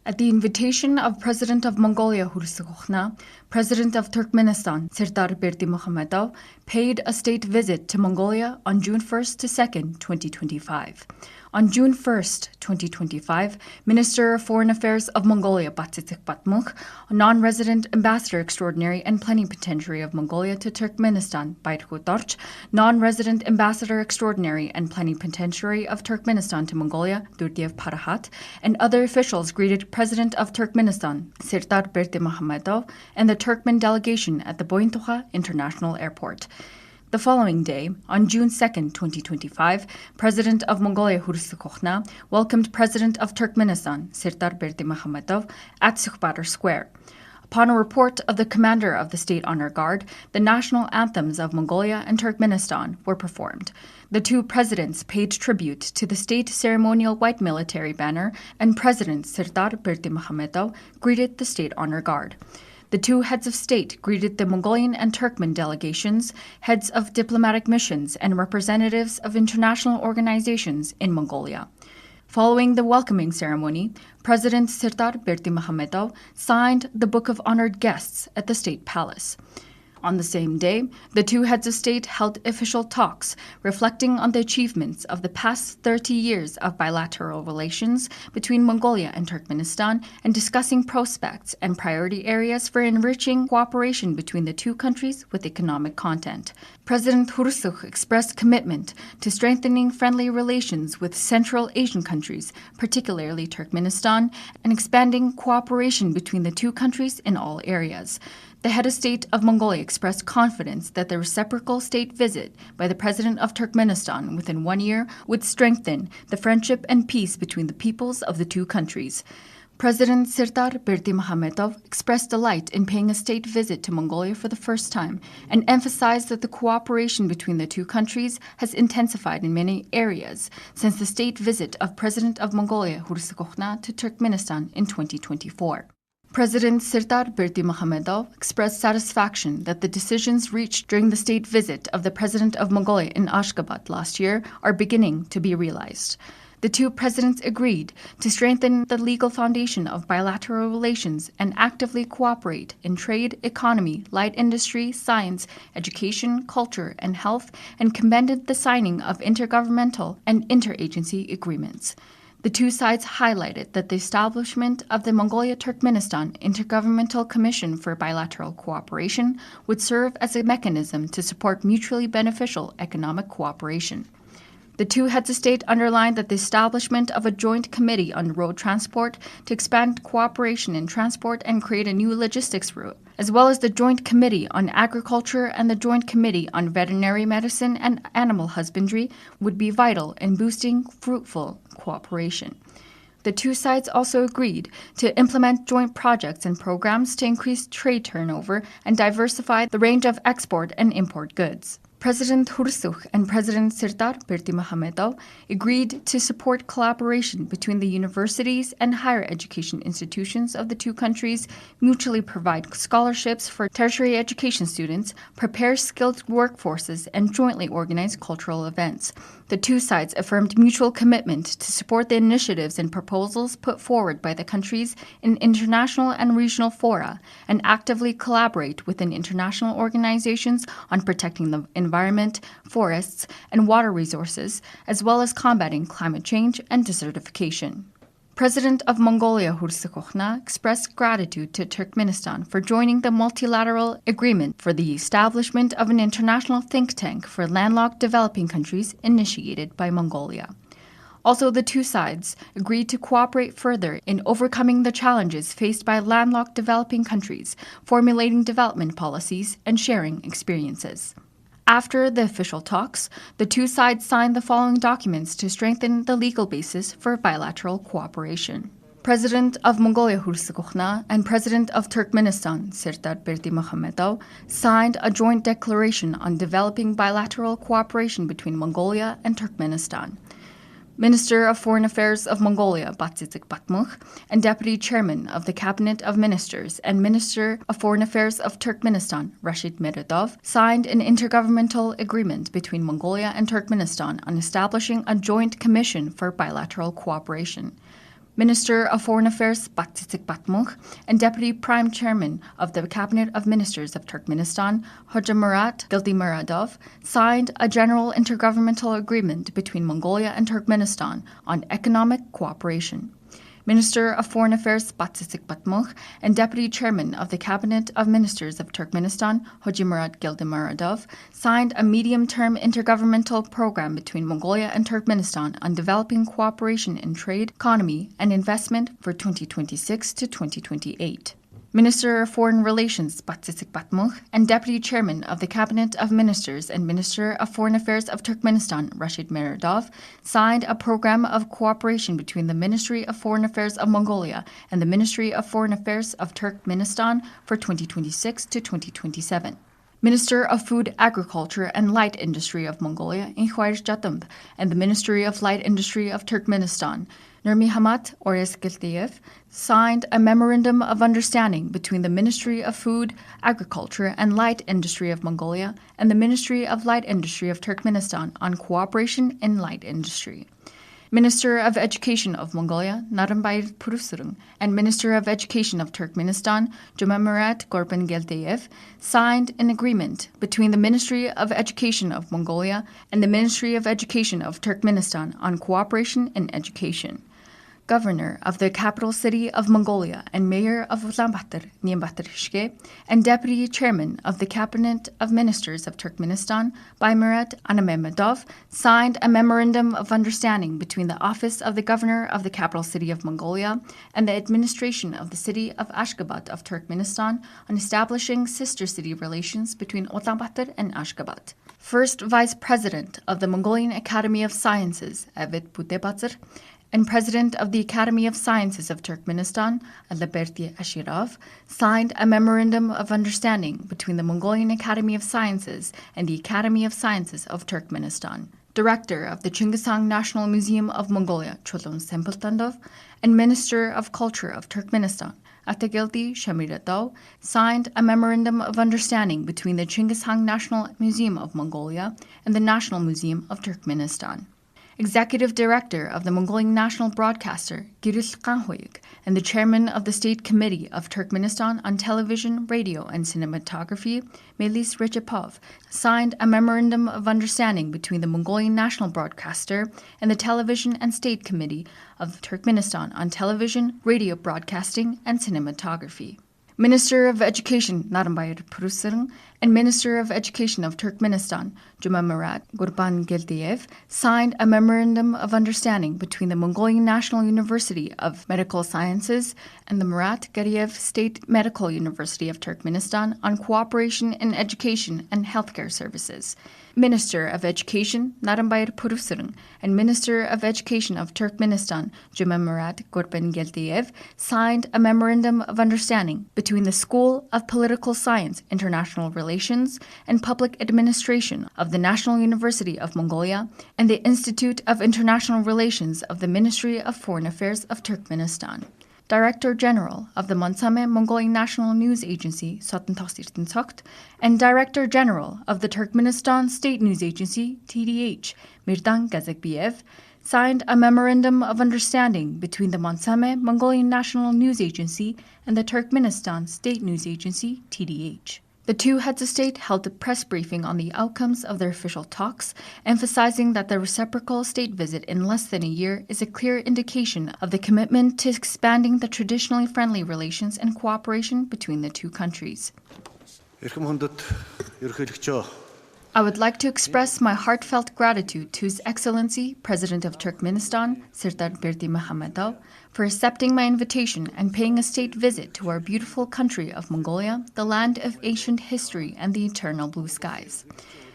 At the invitation of President of Mongolia Hursukhna, President of Turkmenistan Serdar Berdimuhamedov paid a state visit to Mongolia on June 1st to 2nd, 2025. On June 1st, 2025, Minister of Foreign Affairs of Mongolia Batsitsik Batmukh, non-resident Ambassador Extraordinary and Plenipotentiary of Mongolia to Turkmenistan Bayrhu Dorch, non-resident Ambassador Extraordinary and Plenipotentiary of Turkmenistan to Mongolia Durdiev Parahat, and other officials greeted President of Turkmenistan Serdar Berdimuhamedov and the Turkmen delegation at the Boyuntuha International Airport. The following day, on June 2nd, 2025, President of Mongolia Hursukhna welcomed President of Turkmenistan Serdar Berdimuhamedov at Sukhbadar Square. Upon a report of the commander of the State Honor Guard, the national anthems of Mongolia and Turkmenistan were performed. The two presidents paid tribute to the state ceremonial white military banner, and President Serdar Berdimuhamedov greeted the State Honor Guard. The two heads of state greeted the Mongolian and Turkmen delegations, heads of diplomatic missions, and representatives of international organizations in Mongolia. Following the welcoming ceremony, President Serdar Berdimuhamedov signed the Book of Honored Guests at the State Palace. On the same day, the two heads of state held official talks reflecting on the achievements of the past 30 years of bilateral relations between Mongolia and Turkmenistan and discussing prospects and priority areas for enriching cooperation between the two countries with economic content. President Hursukh expressed commitment to strengthening friendly relations with Central Asian countries, particularly Turkmenistan, and expanding cooperation between the two countries in all areas. The head of state of Mongolia expressed confidence that the reciprocal state visit by the President of Turkmenistan within 1 year would strengthen the friendship and peace between the peoples of the two countries. President Serdar Berdimuhamedov expressed delight in paying a state visit to Mongolia for the first time and emphasized that the cooperation between the two countries has intensified in many areas since the state visit of President of Mongolia Hursukhna to Turkmenistan in 2024. President Serdar Berdimuhamedov expressed satisfaction that the decisions reached during the state visit of the President of Mongolia in Ashgabat last year are beginning to be realized. The two presidents agreed to strengthen the legal foundation of bilateral relations and actively cooperate in trade, economy, light industry, science, education, culture, and health, and commended the signing of intergovernmental and interagency agreements. The two sides highlighted that the establishment of the Mongolia-Turkmenistan Intergovernmental Commission for Bilateral Cooperation would serve as a mechanism to support mutually beneficial economic cooperation. The two heads of state underlined that the establishment of a joint committee on road transport to expand cooperation in transport and create a new logistics route, as well as the joint committee on agriculture and the joint committee on veterinary medicine and animal husbandry, would be vital in boosting fruitful cooperation. The two sides also agreed to implement joint projects and programs to increase trade turnover and diversify the range of export and import goods. President Hursukh and President Serdar Berdimuhamedov agreed to support collaboration between the universities and higher education institutions of the two countries, mutually provide scholarships for tertiary education students, prepare skilled workforces, and jointly organize cultural events. The two sides affirmed mutual commitment to support the initiatives and proposals put forward by the countries in international and regional fora and actively collaborate within international organizations on protecting the environment, forests, and water resources, as well as combating climate change and desertification. President of Mongolia Hursukhna expressed gratitude to Turkmenistan for joining the multilateral agreement for the establishment of an international think tank for landlocked developing countries initiated by Mongolia. Also, the two sides agreed to cooperate further in overcoming the challenges faced by landlocked developing countries, formulating development policies, and sharing experiences. After the official talks, the two sides signed the following documents to strengthen the legal basis for bilateral cooperation. President of Mongolia Hursukhna and President of Turkmenistan Serdar Berdimuhamedov signed a joint declaration on developing bilateral cooperation between Mongolia and Turkmenistan. Minister of Foreign Affairs of Mongolia Batsitsik Batmukh and Deputy Chairman of the Cabinet of Ministers and Minister of Foreign Affairs of Turkmenistan Rashid Meredov signed an intergovernmental agreement between Mongolia and Turkmenistan on establishing a joint commission for bilateral cooperation. Minister of Foreign Affairs Batsitsik Batmuch and Deputy Prime Chairman of the Cabinet of Ministers of Turkmenistan, Hojamurat Gildimuradov, signed a general intergovernmental agreement between Mongolia and Turkmenistan on economic cooperation. Minister of Foreign Affairs Batsitsik Batmuch and Deputy Chairman of the Cabinet of Ministers of Turkmenistan, Hojamurat Gildimuradov, signed a medium-term intergovernmental program between Mongolia and Turkmenistan on developing cooperation in trade, economy, and investment for 2026 to 2028. Minister of Foreign Relations Batsitsik Batmuch and Deputy Chairman of the Cabinet of Ministers and Minister of Foreign Affairs of Turkmenistan, Rashid Meredov, signed a program of cooperation between the Ministry of Foreign Affairs of Mongolia and the Ministry of Foreign Affairs of Turkmenistan for 2026 to 2027. Minister of Food, Agriculture and Light Industry of Mongolia, Inkhwair Jatumb, and the Ministry of Light Industry of Turkmenistan, Nurmihamat Oreskiltiev, signed a Memorandum of Understanding between the Ministry of Food, Agriculture and Light Industry of Mongolia and the Ministry of Light Industry of Turkmenistan on cooperation in light industry. Minister of Education of Mongolia, Narambayr Purusurung, and Minister of Education of Turkmenistan, Jumamurat Gorbangeldeyev, signed an agreement between the Ministry of Education of Mongolia and the Ministry of Education of Turkmenistan on cooperation in education. Governor of the capital city of Mongolia and Mayor of Ulaanbaatar, Niambatar and Deputy Chairman of the Cabinet of Ministers of Turkmenistan, Baymurat Anamemedov, signed a Memorandum of Understanding between the Office of the Governor of the capital city of Mongolia and the administration of the city of Ashgabat of Turkmenistan on establishing sister city relations between Ulaanbaatar and Ashgabat. First Vice President of the Mongolian Academy of Sciences, Evit Putebatsir, and President of the Academy of Sciences of Turkmenistan, Alaberti Ashirov, signed a Memorandum of Understanding between the Mongolian Academy of Sciences and the Academy of Sciences of Turkmenistan. Director of the Chinggis Khan National Museum of Mongolia, Cholon Sempeltandov, and Minister of Culture of Turkmenistan, Atagildi Shamiratov, signed a Memorandum of Understanding between the Chinggis Khan National Museum of Mongolia and the National Museum of Turkmenistan. Executive Director of the Mongolian National Broadcaster, Girish Kanhoyuk, and the Chairman of the State Committee of Turkmenistan on Television, Radio, and Cinematography, Melis Recepov, signed a Memorandum of Understanding between the Mongolian National Broadcaster and the Television and State Committee of Turkmenistan on Television, Radio Broadcasting, and Cinematography. Minister of Education Narambayr Purusurung and Minister of Education of Turkmenistan, Jumamurat Gorbangeldeyev, signed a Memorandum of Understanding between the Mongolian National University of Medical Sciences and the Murat Gariev State Medical University of Turkmenistan on cooperation in education and healthcare services. Minister of Education Narambayr Purusurung and Minister of Education of Turkmenistan, Jumamurat Gorbangeldeyev, signed a Memorandum of Understanding between the School of Political Science, International Relations, and Public Administration of the National University of Mongolia and the Institute of International Relations of the Ministry of Foreign Affairs of Turkmenistan. Director General of the Monsame Mongolian National News Agency, Sotentosirtensokht, and Director General of the Turkmenistan State News Agency, TDH, Mirdan Gazakbiev, signed a Memorandum of Understanding between the Monsame Mongolian National News Agency and the Turkmenistan State News Agency, TDH. The two heads of state held a press briefing on the outcomes of their official talks, emphasizing that the reciprocal state visit in less than a year is a clear indication of the commitment to expanding the traditionally friendly relations and cooperation between the two countries. I would like to express my heartfelt gratitude to His Excellency, President of Turkmenistan, Serdar Berdimuhamedov, for accepting my invitation and paying a state visit to our beautiful country of Mongolia, the land of ancient history and the eternal blue skies.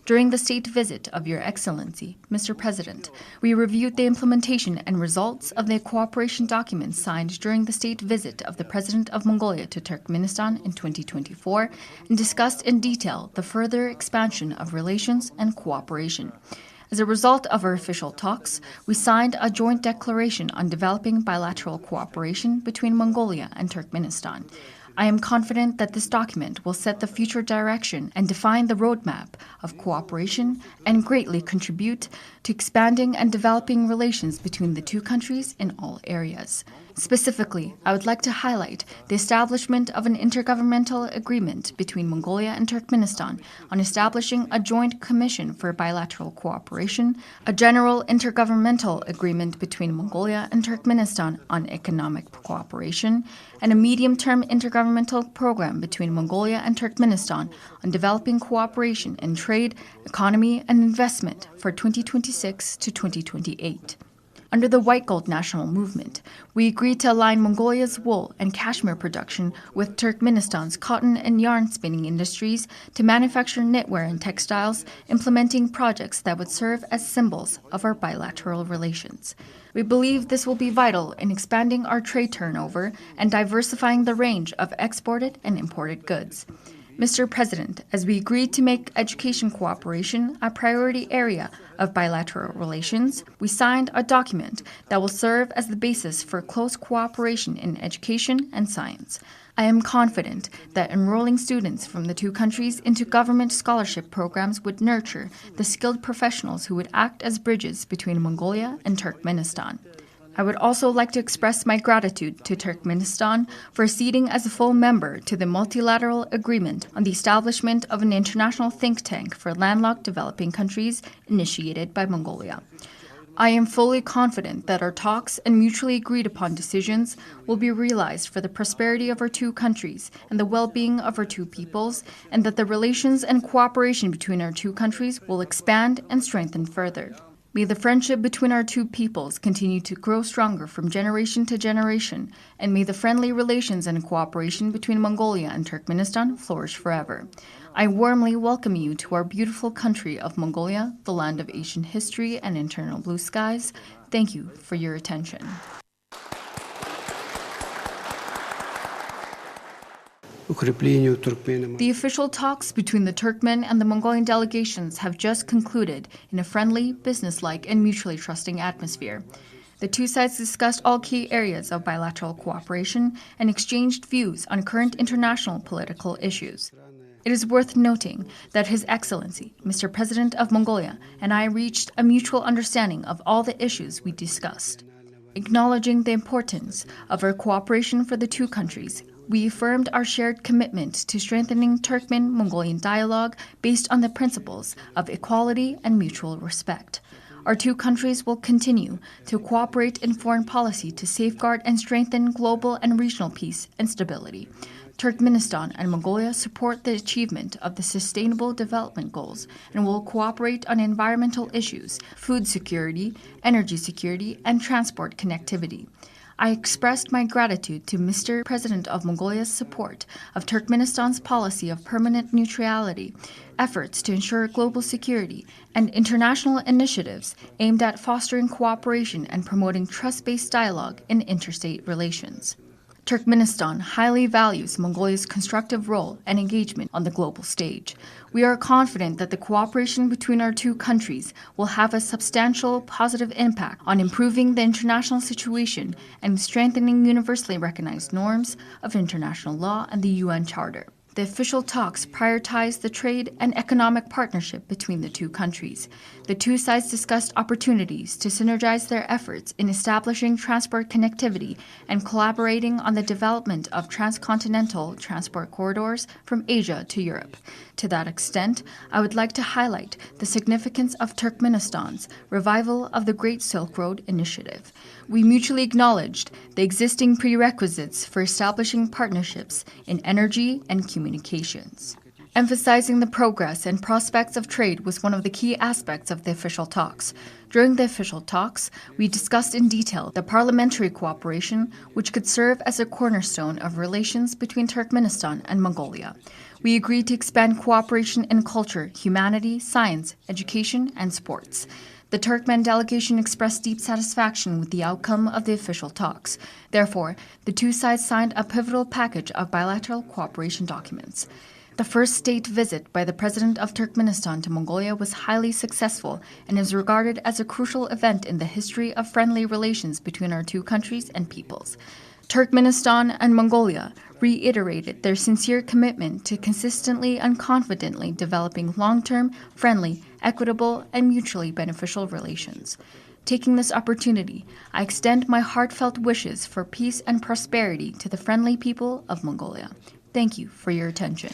During the state visit of Your Excellency, Mr. President, we reviewed the implementation and results of the cooperation documents signed during the state visit of the President of Mongolia to Turkmenistan in 2024 and discussed in detail the further expansion of relations and cooperation. As a result of our official talks, we signed a joint declaration on developing bilateral cooperation between Mongolia and Turkmenistan. I am confident that this document will set the future direction and define the roadmap of cooperation and greatly contribute to expanding and developing relations between the two countries in all areas. Specifically, I would like to highlight the establishment of an intergovernmental agreement between Mongolia and Turkmenistan on establishing a joint commission for bilateral cooperation, a general intergovernmental agreement between Mongolia and Turkmenistan on economic cooperation, and a medium-term intergovernmental program between Mongolia and Turkmenistan on developing cooperation in trade, economy, and investment for 2026 to 2028. Under the White Gold National Movement, we agreed to align Mongolia's wool and cashmere production with Turkmenistan's cotton and yarn spinning industries to manufacture knitwear and textiles, implementing projects that would serve as symbols of our bilateral relations. We believe this will be vital in expanding our trade turnover and diversifying the range of exported and imported goods. Mr. President, as we agreed to make education cooperation a priority area of bilateral relations, we signed a document that will serve as the basis for close cooperation in education and science. I am confident that enrolling students from the two countries into government scholarship programs would nurture the skilled professionals who would act as bridges between Mongolia and Turkmenistan. I would also like to express my gratitude to Turkmenistan for acceding as a full member to the multilateral agreement on the establishment of an international think tank for landlocked developing countries initiated by Mongolia. I am fully confident that our talks and mutually agreed upon decisions will be realized for the prosperity of our two countries and the well-being of our two peoples, and that the relations and cooperation between our two countries will expand and strengthen further. May the friendship between our two peoples continue to grow stronger from generation to generation, and may the friendly relations and cooperation between Mongolia and Turkmenistan flourish forever. I warmly welcome you to our beautiful country of Mongolia, the land of Asian history and eternal blue skies. Thank you for your attention. The official talks between the Turkmen and the Mongolian delegations have just concluded in a friendly, businesslike, and mutually trusting atmosphere. The two sides discussed all key areas of bilateral cooperation and exchanged views on current international political issues. It is worth noting that His Excellency, Mr. President of Mongolia, and I reached a mutual understanding of all the issues we discussed. Acknowledging the importance of our cooperation for the two countries, we affirmed our shared commitment to strengthening Turkmen-Mongolian dialogue based on the principles of equality and mutual respect. Our two countries will continue to cooperate in foreign policy to safeguard and strengthen global and regional peace and stability. Turkmenistan and Mongolia support the achievement of the Sustainable Development Goals and will cooperate on environmental issues, food security, energy security, and transport connectivity. I expressed my gratitude to Mr. President of Mongolia's support of Turkmenistan's policy of permanent neutrality, efforts to ensure global security, and international initiatives aimed at fostering cooperation and promoting trust-based dialogue in interstate relations. Turkmenistan highly values Mongolia's constructive role and engagement on the global stage. We are confident that the cooperation between our two countries will have a substantial positive impact on improving the international situation and strengthening universally recognized norms of international law and the UN Charter. The official talks prioritized the trade and economic partnership between the two countries. The two sides discussed opportunities to synergize their efforts in establishing transport connectivity and collaborating on the development of transcontinental transport corridors from Asia to Europe. To that extent, I would like to highlight the significance of Turkmenistan's revival of the Great Silk Road Initiative. We mutually acknowledged the existing prerequisites for establishing partnerships in energy and communications. Emphasizing the progress and prospects of trade was one of the key aspects of the official talks. During the official talks, we discussed in detail the parliamentary cooperation, which could serve as a cornerstone of relations between Turkmenistan and Mongolia. We agreed to expand cooperation in culture, humanity, science, education, and sports. The Turkmen delegation expressed deep satisfaction with the outcome of the official talks. Therefore, the two sides signed a pivotal package of bilateral cooperation documents. The first state visit by the President of Turkmenistan to Mongolia was highly successful and is regarded as a crucial event in the history of friendly relations between our two countries and peoples. Turkmenistan and Mongolia reiterated their sincere commitment to consistently and confidently developing long-term, friendly, equitable, and mutually beneficial relations. Taking this opportunity, I extend my heartfelt wishes for peace and prosperity to the friendly people of Mongolia. Thank you for your attention.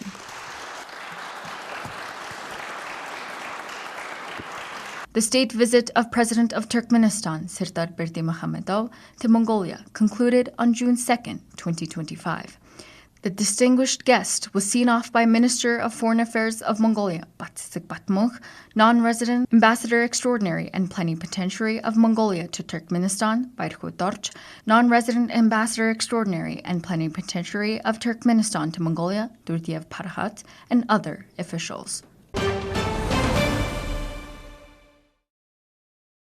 The state visit of President of Turkmenistan, Serdar Berdimuhamedov, to Mongolia concluded on June 2, 2025. The distinguished guest was seen off by Minister of Foreign Affairs of Mongolia, Batsik Batmukh, non-resident Ambassador Extraordinary and Plenipotentiary of Mongolia to Turkmenistan, Bayrkho Dorch, non-resident Ambassador Extraordinary and Plenipotentiary of Turkmenistan to Mongolia, Durdiev Parhat, and other officials.